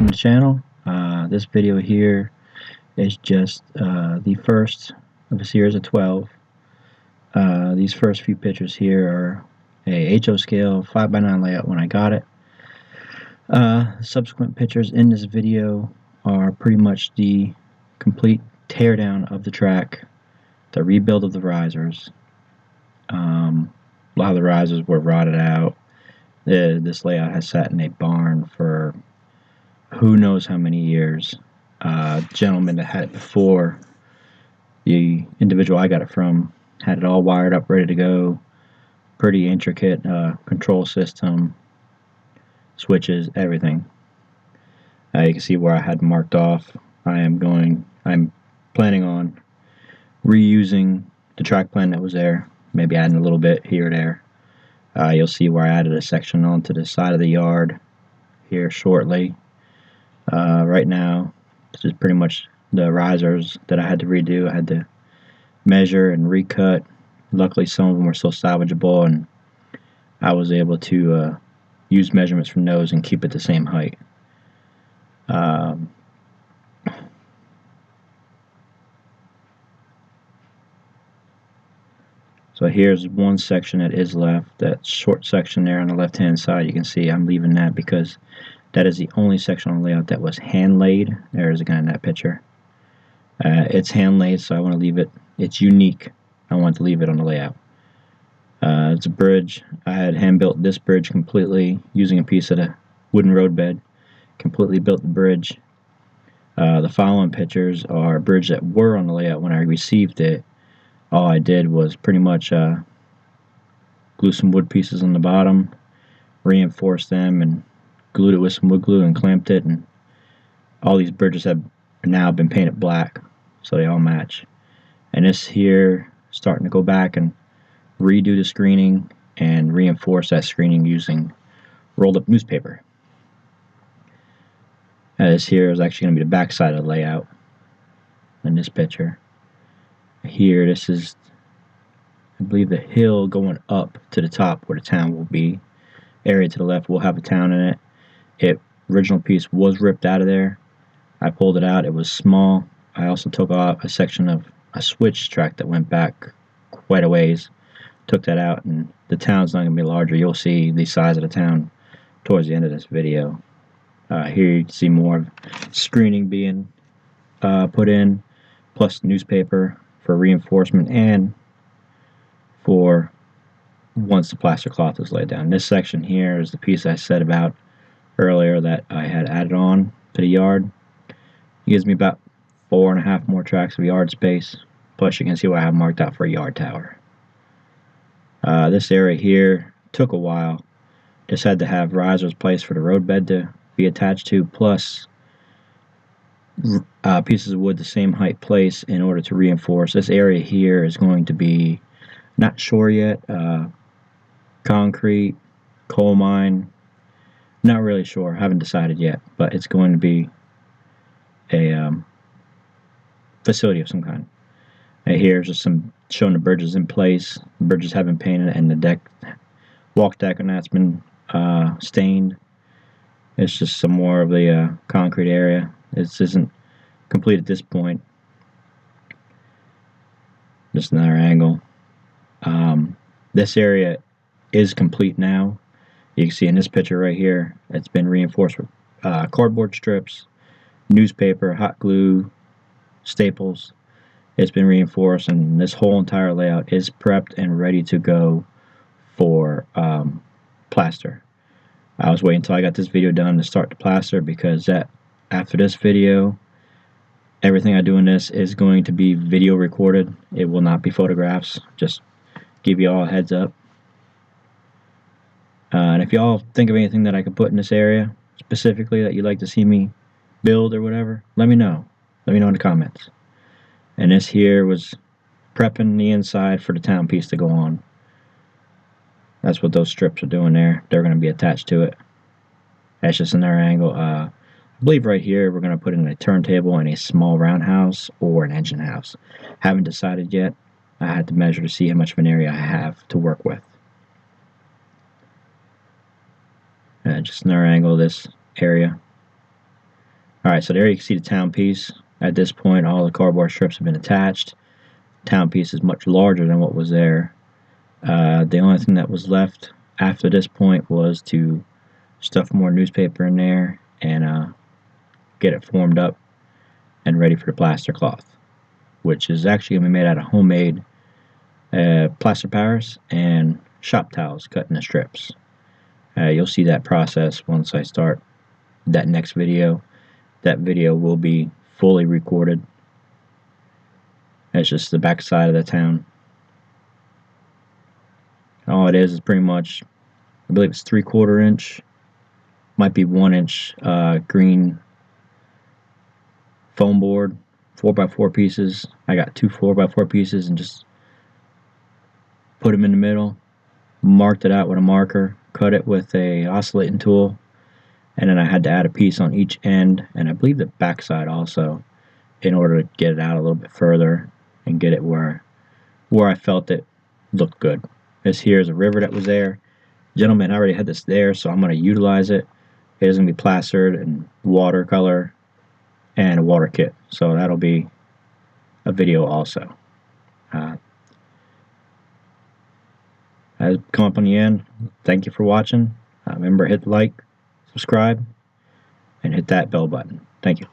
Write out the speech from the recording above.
from the channel. This video here is just the first of a series of 12. These first few pictures here are a HO scale 5x9 layout when I got it. Subsequent pictures in this video are pretty much the complete teardown of the track, the rebuild of the risers. A lot of the risers were rotted out. This layout has sat in a barn for who knows how many years. Gentleman that had it before, the individual I got it from, had it all wired up, ready to go. Pretty intricate control system, switches, everything. You can see where I had marked off. I'm planning on reusing the track plan that was there, maybe adding a little bit here or there. You'll see where I added a section onto the side of the yard here shortly. Right now, this is pretty much the risers that I had to redo. I had to measure and recut. Luckily, some of them were still salvageable, and I was able to use measurements from those and keep it the same height. So here's one section that is left, that short section there on the left hand side. You can see I'm leaving that because that is the only section on the layout that was hand laid. There's again in that picture. It's hand laid, so I want to leave it. It's unique. I want to leave it on the layout. It's a bridge. I had hand built this bridge completely using a piece of the wooden roadbed. Completely built the bridge. The following pictures are a bridge that were on the layout when I received it. All I did was pretty much glue some wood pieces on the bottom, reinforce them, and glued it with some wood glue and clamped it. And all these bridges have now been painted black, so they all match. And this here, starting to go back and redo the screening and reinforce that screening using rolled up newspaper. This here is actually going to be the back side of the layout in this picture. Here, this is, I believe, the hill going up to the top where the town will be. Area to the left will have a town in it. Original piece was ripped out of there. I pulled it out. It was small. I also took off a section of a switch track that went back quite a ways. Took that out, and the town's not going to be larger. You'll see the size of the town towards the end of this video. Here you can see more screening being put in, plus newspaper for reinforcement and for once the plaster cloth is laid down. This section here is the piece I said about earlier that I had added on to the yard. It gives me about 4.5 more tracks of yard space, plus you can see what I have marked out for a yard tower. This area here took a while. Just had to have risers placed for the roadbed to be attached to, plus pieces of wood the same height place in order to reinforce. This area here is going to be, not sure yet, concrete, coal mine, not really sure, haven't decided yet, but it's going to be a facility of some kind. Here's just some showing the bridges in place. The bridges have been painted, and the deck, walk deck on that's been stained. It's just some more of the concrete area. This isn't complete at this point. Just another angle. This area is complete now. You can see in this picture right here, it's been reinforced with cardboard strips, newspaper, hot glue, staples. It's been reinforced, and this whole entire layout is prepped and ready to go for plaster. I was waiting until I got this video done to start the plaster, because after this video, everything I do in this is going to be video recorded. It will not be photographs. Just give you all a heads up. And if y'all think of anything that I could put in this area specifically that you'd like to see me build or whatever, let me know. Let me know in the comments. And this here was prepping the inside for the town piece to go on. That's what those strips are doing there. They're going to be attached to it. That's just another angle. I believe right here we're going to put in a turntable and a small roundhouse or an engine house. Haven't decided yet. I had to measure to see how much of an area I have to work with. Just another angle of this area. Alright, so there you can see the town piece. At this point, all the cardboard strips have been attached. Town piece is much larger than what was there. The only thing that was left after this point was to stuff more newspaper in there and get it formed up and ready for the plaster cloth, which is actually going to be made out of homemade plaster Paris and shop towels cut into strips. You'll see that process once I start that next video. That video will be fully recorded. That's just the back side of the town. All it is pretty much, I believe it's 3/4 inch, might be 1 inch green foam board, 4x4 pieces. I got 2 4x4 pieces and just put them in the middle, marked it out with a marker, cut it with a oscillating tool, and then I had to add a piece on each end, and I believe the back side also, in order to get it out a little bit further and get it where I felt it looked good. This here is a river that was there. Gentlemen, I already had this there, so I'm going to utilize it. It is going to be plastered in watercolor and a water kit, so that'll be a video also. I've come up on the end. Thank you for watching. Remember, hit like, subscribe, and hit that bell button. Thank you.